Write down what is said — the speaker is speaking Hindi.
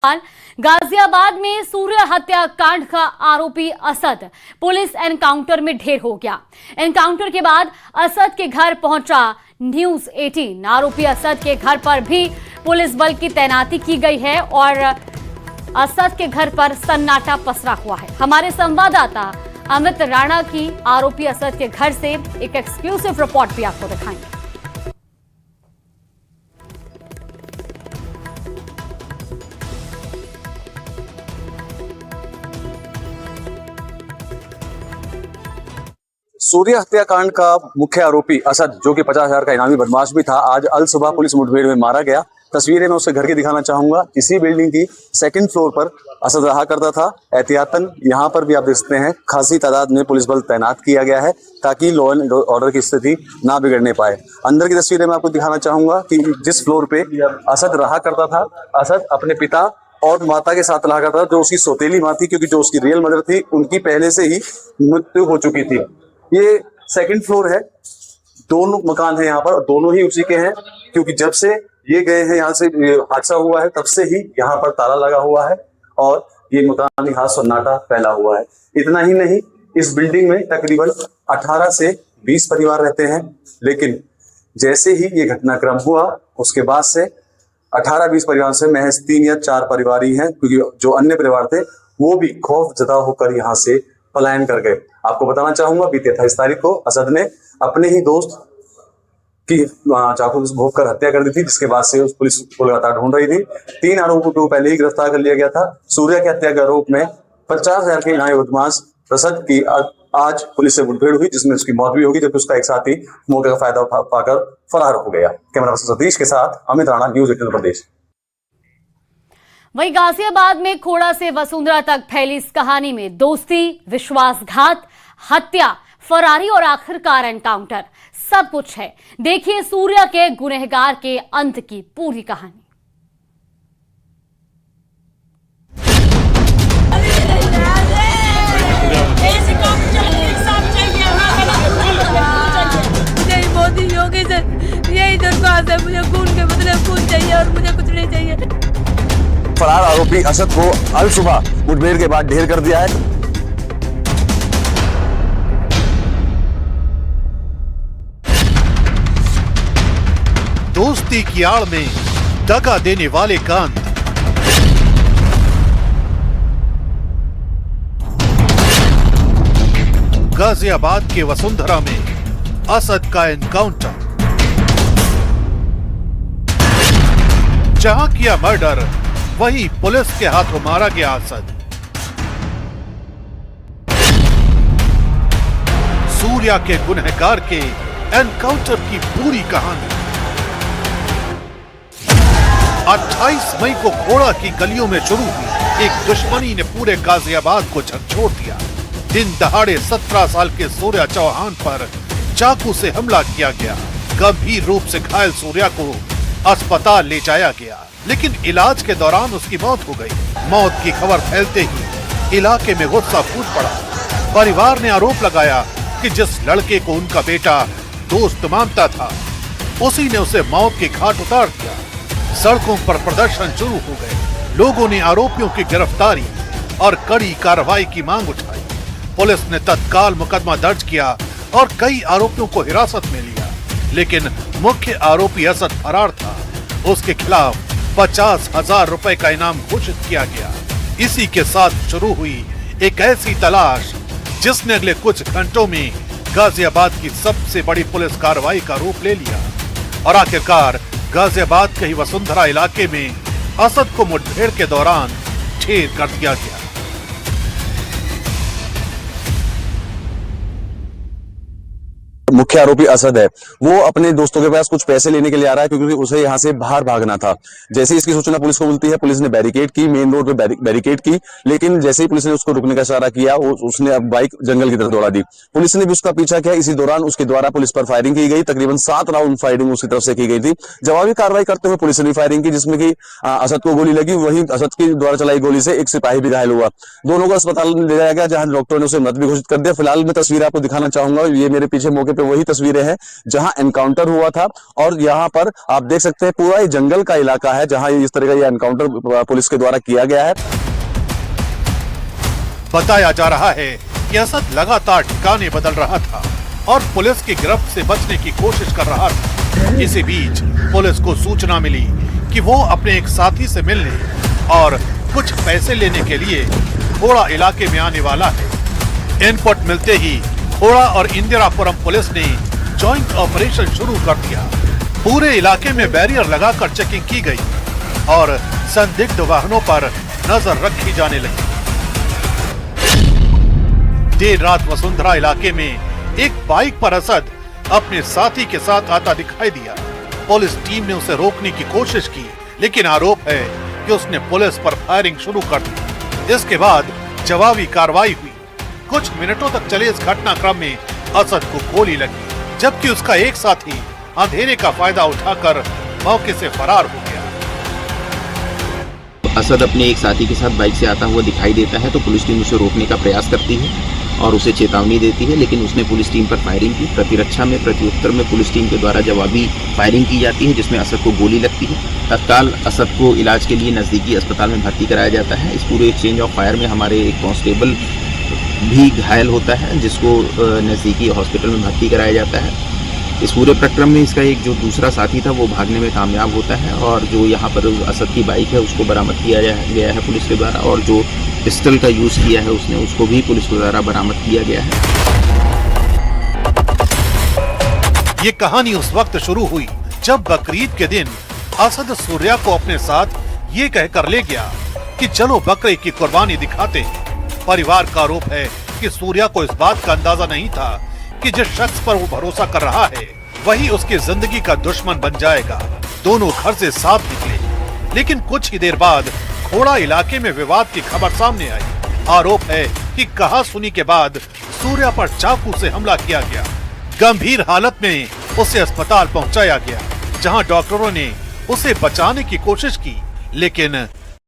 गाजियाबाद में सूर्य हत्याकांड का आरोपी असद पुलिस एनकाउंटर में ढेर हो गया। एनकाउंटर के बाद असद के घर पहुंचा न्यूज 18। आरोपी असद के घर पर भी पुलिस बल की तैनाती की गई है और असद के घर पर सन्नाटा पसरा हुआ है। हमारे संवाददाता अमित राणा की आरोपी असद के घर से एक एक्सक्लूसिव रिपोर्ट भी आपको दिखाएंगे। सूर्य हत्याकांड का मुख्य आरोपी असद, जो कि 50,000 का इनामी बदमाश भी था, आज अल सुबह पुलिस मुठभेड़ में मारा गया। तस्वीरें मैं उसके घर की दिखाना चाहूंगा। इसी बिल्डिंग की सेकंड फ्लोर पर असद रहा करता था। एहतियातन यहाँ पर भी आप देख सकते हैं खासी तादाद में पुलिस बल तैनात किया गया है ताकि लॉ एंड ऑर्डर की स्थिति ना बिगड़ने पाए। अंदर की तस्वीरें मैं आपको दिखाना चाहूंगा कि जिस फ्लोर पे असद रहा करता था, असद अपने पिता और माता के साथ रहा करता था, जो उसकी सौतेली माँ थी, क्योंकि जो उसकी रियल मदर थी उनकी पहले से ही मृत्यु हो चुकी थी। ये सेकंड फ्लोर है, दोनों मकान है यहाँ पर, दोनों ही उसी के हैं, क्योंकि जब से ये गए हैं यहाँ से हादसा हुआ है तब से ही यहाँ पर ताला लगा हुआ है और ये मकान यहाँ सन्नाटा फैला हुआ है। इतना ही नहीं, इस बिल्डिंग में तकरीबन 18 से 20 परिवार रहते हैं, लेकिन जैसे ही ये घटनाक्रम हुआ उसके बाद से 18-20 परिवार से महज 3 या 4 परिवार ही हैं, क्योंकि जो अन्य परिवार थे वो भी खौफ जदा होकर यहाँ से पलायन कर गए। आपको बताना चाहूंगा, बीते 28 तारीख को असद ने अपने ही दोस्त की चाकू से भोंक कर हत्या कर दी थी, जिसके बाद से पुलिस को लगातार ढूंढ रही थी। 3 आरोपों को पहले ही गिरफ्तार कर लिया गया था। सूर्य की हत्या के आरोप में 50,000 के इनामी बदमाश असद की आज पुलिस से मुठभेड़ हुई, जिसमें उसकी मौत भी होगी, जबकि उसका एक साथी मौके का फायदा पाकर फरार हो गया। कैमरा पर्सन सतीश के साथ अमित राणा, न्यूज 18 प्रदेश। वहीं गाजियाबाद में खोड़ा से वसुंधरा तक फैली इस कहानी में दोस्ती, विश्वासघात, हत्या, फरारी और आखिरकार एनकाउंटर सब कुछ है। देखिए सूर्य के गुनहगार के अंत की पूरी कहानी। मोदी योगी से यही दरख्वास्त है, मुझे खून के बदले खून चाहिए और मुझे कुछ नहीं चाहिए। फरार आरोपी असद को अल सुबह मुठभेड़ के बाद ढेर कर दिया है। दोस्ती की आड़ में दगा देने वाले का अंत। गाजियाबाद के वसुंधरा में असद का एनकाउंटर। जहां किया मर्डर वहीं पुलिस के हाथों मारा गया असद। सूर्या के गुनहगार के एनकाउंटर की पूरी कहानी। 28 मई को खोड़ा की गलियों में शुरू हुई एक दुश्मनी ने पूरे गाजियाबाद को झकझोर दिया। दिन दहाड़े 17 साल के सूर्या चौहान पर चाकू से हमला किया गया। गंभीर रूप से घायल सूर्या को अस्पताल ले जाया गया, लेकिन इलाज के दौरान उसकी मौत हो गई। मौत की खबर फैलते ही इलाके में गुस्सा फूट पड़ा। परिवार ने आरोप लगाया कि जिस लड़के को उनका बेटा दोस्त मानता था, उसी ने उसे मौत के घाट उतार दिया। सड़कों पर प्रदर्शन शुरू हो गए। लोगों ने आरोपियों की गिरफ्तारी और कड़ी कार्रवाई की मांग उठाई। पुलिस ने तत्काल मुकदमा दर्ज किया और कई आरोपियों को हिरासत में लिया, लेकिन मुख्य आरोपी असद फरार था। उसके खिलाफ 50,000 रुपए का इनाम घोषित किया गया। इसी के साथ शुरू हुई एक ऐसी तलाश जिसने अगले कुछ घंटों में गाजियाबाद की सबसे बड़ी पुलिस कार्रवाई का रूप ले लिया और आखिरकार गाजियाबाद के ही वसुंधरा इलाके में असद को मुठभेड़ के दौरान ढेर कर दिया गया। मुख्य आरोपी असद है, वो अपने दोस्तों के पास कुछ पैसे लेने के लिए आ रहा है, क्योंकि उसे यहाँ से बाहर भागना था। जैसे ही इसकी सूचना पुलिस को मिलती है, पुलिस ने बैरिकेड की, मेन रोड पे बैरिकेड की, लेकिन जैसे ही पुलिस ने उसको रुकने का इशारा किया, उसने अब बाइक जंगल की तरफ दौड़ा दी। पुलिस ने भी उसका पीछा किया। इसी दौरान उसके द्वारा पुलिस पर फायरिंग की गई। तकरीबन 7 राउंड फायरिंग उसकी तरफ से की गई थी। जवाबी कार्रवाई करते हुए पुलिस ने फायरिंग की, जिसमें कि असद को गोली लगी। वहीं असद के द्वारा चलाई गोली से एक सिपाही भी घायल हुआ। दोनों को अस्पताल ले जाया गया, जहां डॉक्टरों ने उसे मृत भी घोषित कर दिया। फिलहाल मैं तस्वीर आपको दिखाना चाहूंगा। ये मेरे पीछे मौके पे वही तस्वीरें हैं जहां एनकाउंटर हुआ था। और यहाँ पर आप देख सकते हैं पूरा ये जंगल का इलाका है जहां इस तरह का ये एनकाउंटर पुलिस के द्वारा किया गया है। बताया जा रहा है कि असद लगातार ठिकाने बदल रहा था और पुलिस की गिरफ्त से बचने की कोशिश कर रहा था। इसी बीच पुलिस को सूचना मिली कि वो अपने एक साथी से मिलने और कुछ पैसे लेने के लिए खोड़ा इलाके में आने वाला है। इनपुट मिलते ही खोड़ा और इंदिरापुरम पुलिस ने जॉइंट ऑपरेशन शुरू कर दिया। पूरे इलाके में बैरियर लगाकर चेकिंग की गई और संदिग्ध वाहनों पर नजर रखी जाने लगी। देर रात वसुंधरा इलाके में एक बाइक पर असद अपने साथी के साथ आता दिखाई दिया। पुलिस टीम ने उसे रोकने की कोशिश की, लेकिन आरोप है कि उसने पुलिस पर फायरिंग शुरू कर दी। इसके बाद जवाबी कार्रवाई हुई। कुछ मिनटों तक चले इस घटनाक्रम में असद को गोली लगी, जबकि उसका एक साथी अंधेरे का फायदा उठाकर मौके से फरार हो गया। असद अपने एक साथी के साथ बाइक से आता हुआ दिखाई देता है तो पुलिस टीम उसे रोकने का प्रयास करती है और उसे चेतावनी देती है, लेकिन उसने पुलिस टीम पर फायरिंग की। प्रतिरक्षा में प्रत्युत्तर में पुलिस टीम के द्वारा जवाबी फायरिंग की जाती है, जिसमें असद को गोली लगती है। तत्काल असद को इलाज के लिए नज़दीकी अस्पताल में भर्ती कराया जाता है। इस पूरे एक्सचेंज ऑफ फायर में हमारे एक कांस्टेबल भी घायल होता है, जिसको नज़दीकी हॉस्पिटल में भर्ती कराया जाता है। इस पूरे प्रक्रम में इसका एक जो दूसरा साथी था वो भागने में कामयाब होता है और जो यहाँ पर असद की बाइक है उसको बरामद किया गया है पुलिस के द्वारा, और जो पिस्टल का यूज़ किया है उसने उसको भी पुलिस के द्वारा बरामद किया गया है। ये कहानी उस वक्त शुरू हुई जब बकरीद के दिन असद सूर्या को अपने साथ ये कहकर ले गया कि चलो बकरे की कुर्बानी दिखाते हैं। परिवार का आरोप है कि सूर्या को इस बात का अंदाजा नहीं था कि जिस शख्स पर वो भरोसा कर रहा है वही उसकी जिंदगी का दुश्मन बन जाएगा। दोनों घर से साथ निकले, लेकिन कुछ ही देर बाद खोड़ा इलाके में विवाद की खबर सामने आई। आरोप है कि कहासुनी के बाद सूर्या पर चाकू से हमला किया गया। गंभीर हालत में उसे अस्पताल पहुंचाया गया, जहां डॉक्टरों ने उसे बचाने की कोशिश की, लेकिन